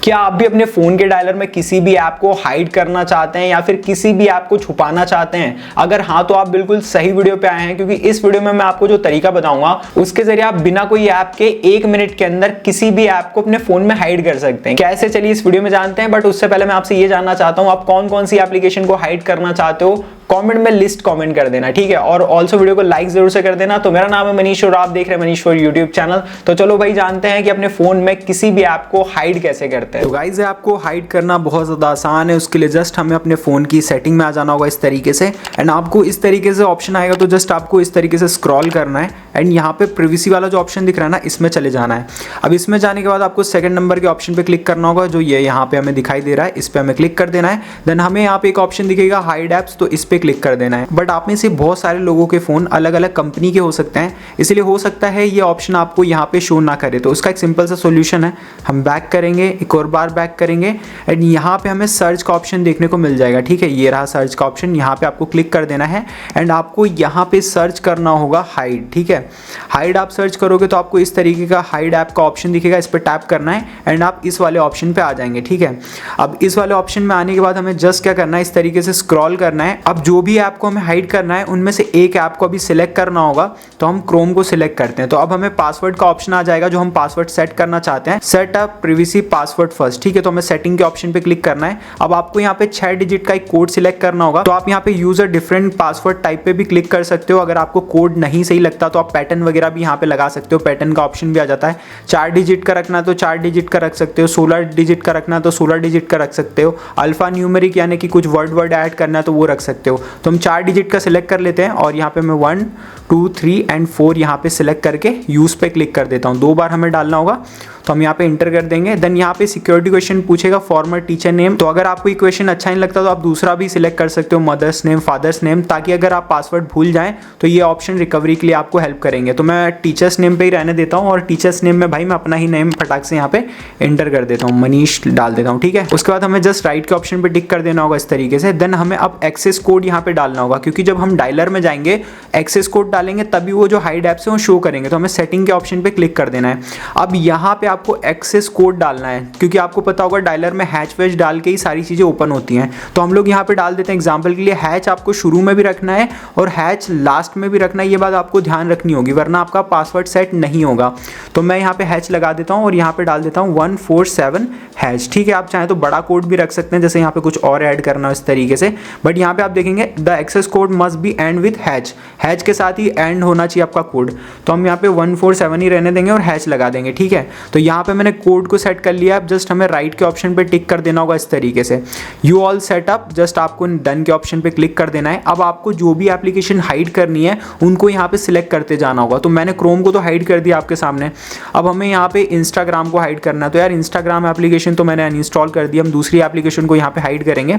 क्या आप भी अपने फोन के डायलर में किसी भी ऐप को हाइड करना चाहते हैं या फिर किसी भी ऐप को छुपाना चाहते हैं? अगर हाँ तो आप बिल्कुल सही वीडियो पे आए हैं, क्योंकि इस वीडियो में मैं आपको जो तरीका बताऊंगा उसके जरिए आप बिना कोई ऐप के 1 मिनट के अंदर किसी भी ऐप को अपने फोन में हाइड कर सकते हैं। कैसे, चलिए इस वीडियो में जानते हैं। बट उससे पहले मैं आपसे ये जानना चाहता हूं आप कौन कौन सी एप्लीकेशन को हाइड करना चाहते हो, कमेंट में लिस्ट कमेंट कर देना, ठीक है। और ऑल्सो वीडियो को लाइक जरूर से कर देना। तो मेरा नाम है मनीष और आप देख रहे हैं मनीष फॉर यूट्यूब चैनल। तो चलो भाई जानते हैं कि अपने फोन में किसी भी ऐप को हाइड कैसे करते हैं। तो गाइस ऐप को हाइड करना बहुत ज़्यादा आसान है। उसके लिए जस्ट हमें अपने फ़ोन की सेटिंग में आ जाना होगा इस तरीके से, एंड आपको इस तरीके से ऑप्शन आएगा। तो जस्ट आपको इस तरीके से स्क्रॉल करना है एंड यहाँ पे प्रिवेसी वाला जो ऑप्शन दिख रहा है ना, इसमें चले जाना है। अब इसमें जाने के बाद आपको सेकंड नंबर के ऑप्शन पे क्लिक करना होगा, जो ये यहाँ पे हमें दिखाई दे रहा है, इस पे हमें क्लिक कर देना है। देन हमें यहाँ पे एक ऑप्शन दिखेगा हाइड ऐप्स, तो इस पे क्लिक कर देना है। बट आप में से बहुत सारे लोगों के फ़ोन अलग अलग कंपनी के हो सकते हैं, इसलिए हो सकता है ये ऑप्शन आपको यहाँ पे शो ना करे। तो उसका एक सिंपल सा सोल्यूशन है, हम बैक करेंगे, एक और बार बैक करेंगे एंड यहाँ पे हमें सर्च का ऑप्शन देखने को मिल जाएगा, ठीक है। ये रहा सर्च का ऑप्शन, यहाँ पे आपको क्लिक कर देना है एंड आपको यहाँ पे सर्च करना होगा हाइड, ठीक है। हाइड आप सर्च करोगे तो आपको इस तरीके का हाइड ऐप का ऑप्शन दिखेगा, इस पर टैप करना है एंड आप इस वाले ऑप्शन पे आ जाएंगे, ठीक है। अब इस वाले ऑप्शन में आने के बाद हमें जस्ट क्या करना है, इस तरीके से स्क्रॉल करना है। अब जो भी ऐप को हमें हाइड करना है उनमें से एक ऐप को अभी सिलेक्ट करना होगा, तो हम क्रोम को सिलेक्ट करते हैं। तो अब हमें पासवर्ड का ऑप्शन आ जाएगा, जो हम पासवर्ड सेट करना चाहते हैं। Set up privacy password first, ठीक है। तो हमें सेटिंग के ऑप्शन पे क्लिक करना है। अब आपको यहाँ पे 6 डिजिट का एक कोड सिलेक्ट करना होगा। तो आप यहाँ पे यूजर डिफरेंट पासवर्ड टाइप पे भी क्लिक कर सकते हो। अगर आपको कोड नहीं सही लगता तो आप पैटर्न वगैरह भी यहाँ पे लगा सकते हो, पैटर्न का ऑप्शन भी आ जाता है। 4 डिजिट का रखना है तो 4 डिजिट का रख सकते हो, 16 डिजिट का रखना है तो 16 डिजिट का रख सकते हो। अल्फा न्यूमेरिक यानी कि कुछ वर्ड ऐड करना है तो वो रख सकते हो। तो हम 4 डिजिट का सिलेक्ट कर लेते हैं और यहाँ पे मैं 1 2 3 एंड 4 यहाँ पे सिलेक्ट करके यूज पे क्लिक कर देता हूँ। 2 बार हमें डालना होगा, तो हम यहाँ पे इंटर कर देंगे। देन यहाँ पे सिक्योरिटी क्वेश्चन पूछेगा, फॉर्मर टीचर नेम। तो अगर आपको ये क्वेश्चन अच्छा नहीं लगता तो आप दूसरा भी सिलेक्ट कर सकते हो, मदर्स नेम, फादर्स नेम, ताकि अगर आप पासवर्ड भूल जाएं तो ये ऑप्शन रिकवरी के लिए आपको हेल्प करेंगे। तो मैं टीचर्स नेम पे ही रहने देता हूँ और टीचर्स नेम में भाई मैं अपना ही नेम फटाक से यहाँ पे एंटर कर देता हूँ, मनीष डाल देता हूँ, ठीक है। उसके बाद हमें जस्ट राइट के ऑप्शन पे टिक कर देना होगा इस तरीके से। देन हमें अब एक्सेस कोड यहाँ पे डालना होगा, क्योंकि जब हम डायलर में जाएंगे एक्सेस कोड डालेंगे तभी वो जो हाइड ऐप्स है वो शो करेंगे। तो हमें सेटिंग के ऑप्शन पे क्लिक कर देना है। अब यहाँ पे आपको एक्सेस कोड डालना है, क्योंकि आपको पता होगा डायलर में हैच वैच डाल के ही सारी चीज़ें ओपन होती हैं। तो हम लोग यहाँ पे डाल देते हैं एग्जांपल के लिए, हैच आपको शुरू में भी रखना है और हैच लास्ट में भी रखना है। ये बात आपको ध्यान रखनी होगी, वरना आपका पासवर्ड सेट नहीं होगा। तो मैं यहाँ पे हैच लगा देता हूँ और यहाँ पे डाल देता हूँ 147 हैच, ठीक है। आप चाहें तो बड़ा कोड भी रख सकते हैं, जैसे यहाँ पे कुछ और ऐड करना हो इस तरीके से। बट यहाँ पे आप देखेंगे the access code must be end with hash, hash के साथ ही एंड होना चाहिए आपका कोड। तो हम यहाँ पे 147 ही रहने देंगे और हैच लगा देंगे, ठीक है। तो यहाँ पे मैंने कोड को सेट कर लिया। अब जस्ट हमें राइट के ऑप्शन पे टिक कर देना होगा इस तरीके से, यू ऑल सेटअप। जस्ट आपको डन के ऑप्शन पे क्लिक कर देना है। अब आपको जो भी एप्लीकेशन हाइड करनी है उनको यहाँ पे सिलेक्ट करते जाना होगा। तो मैंने क्रोम को तो हाइड कर दिया आपके सामने। अब हमें यहाँ पे इंस्टाग्राम को हाइड करना है। तो यार इंस्टाग्राम एप्लीकेशन तो मैंने अनइंस्टॉल कर दिया, हम दूसरी एप्लीकेशन को यहाँ पे हाइड करेंगे।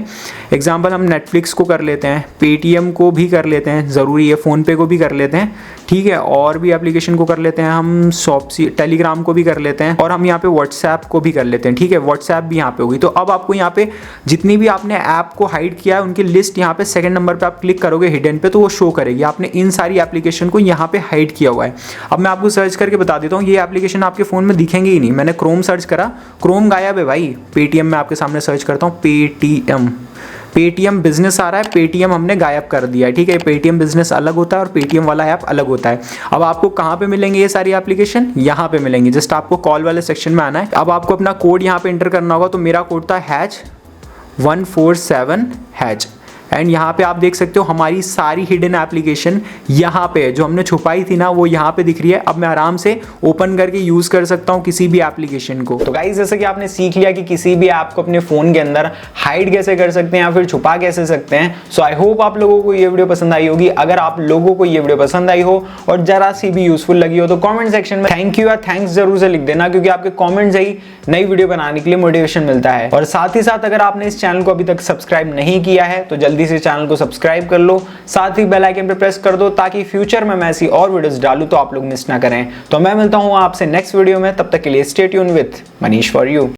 एग्जाम्पल हम नेटफ्लिक्स को कर लेते हैं, पेटीएम को भी कर लेते हैं, ज़रूरी है, फ़ोनपे को भी कर लेते हैं, ठीक है। और भी एप्लीकेशन को कर लेते हैं हम, शॉप्सी, टेलीग्राम को भी कर लेते हैं और हम यहाँ पे व्हाट्सएप को भी कर लेते हैं, ठीक है। व्हाट्सएप भी यहाँ पे होगी। तो अब आपको यहाँ पे जितनी भी आपने ऐप को हाइड किया है उनकी लिस्ट यहाँ पे सेकंड नंबर पे आप क्लिक करोगे हिडन पे, तो वो शो करेगी आपने इन सारी एप्लीकेशन को यहाँ पे हाइड किया हुआ है। अब मैं आपको सर्च करके बता देता हूँ, ये एप्लीकेशन आपके फ़ोन में दिखेंगे ही नहीं। मैंने क्रोम सर्च करा, क्रोम गायब है भाई। पेटीएम में आपके सामने सर्च करता हूँ, पेटीएम बिजनेस आ रहा है, पेटीएम हमने गायब कर दिया है, ठीक है। पेटीएम बिजनेस अलग होता है और पेटीएम वाला ऐप अलग होता है। अब आपको कहाँ पे मिलेंगे ये सारी एप्लीकेशन? यहाँ पे मिलेंगे। जस्ट आपको कॉल वाले सेक्शन में आना है। अब आपको अपना कोड यहाँ पे एंटर करना होगा। तो मेरा कोड था हैच 147 हैच एंड यहाँ पे आप देख सकते हो हमारी सारी हिडन एप्लीकेशन यहाँ पे जो हमने छुपाई थी ना वो यहाँ पे दिख रही है। अब मैं आराम से ओपन करके यूज कर सकता हूँ किसी भी एप्लीकेशन को। तो गाइस जैसे कि आपने सीख लिया कि किसी भी ऐप को अपने फोन के अंदर हाइड कैसे कर सकते हैं या फिर छुपा कैसे सकते हैं। सो आई होप आप लोगों को ये वीडियो पसंद आई होगी। अगर आप लोगों को ये वीडियो पसंद आई हो और जरा सी भी यूजफुल लगी हो तो कॉमेंट सेक्शन में थैंक यू या थैंक्स जरूर से लिख देना, क्योंकि आपके कॉमेंट से ही नई वीडियो बनाने के लिए मोटिवेशन मिलता है। और साथ ही साथ अगर आपने इस चैनल को अभी तक सब्सक्राइब नहीं किया है तो जल्दी से चैनल को सब्सक्राइब कर लो, साथ ही बेल आइकन पे प्रेस कर दो ताकि फ्यूचर में मैं ऐसी और वीडियोस डालूं तो आप लोग मिस ना करें। तो मैं मिलता हूं आपसे नेक्स्ट वीडियो में, तब तक के लिए stay tune with Manish for you.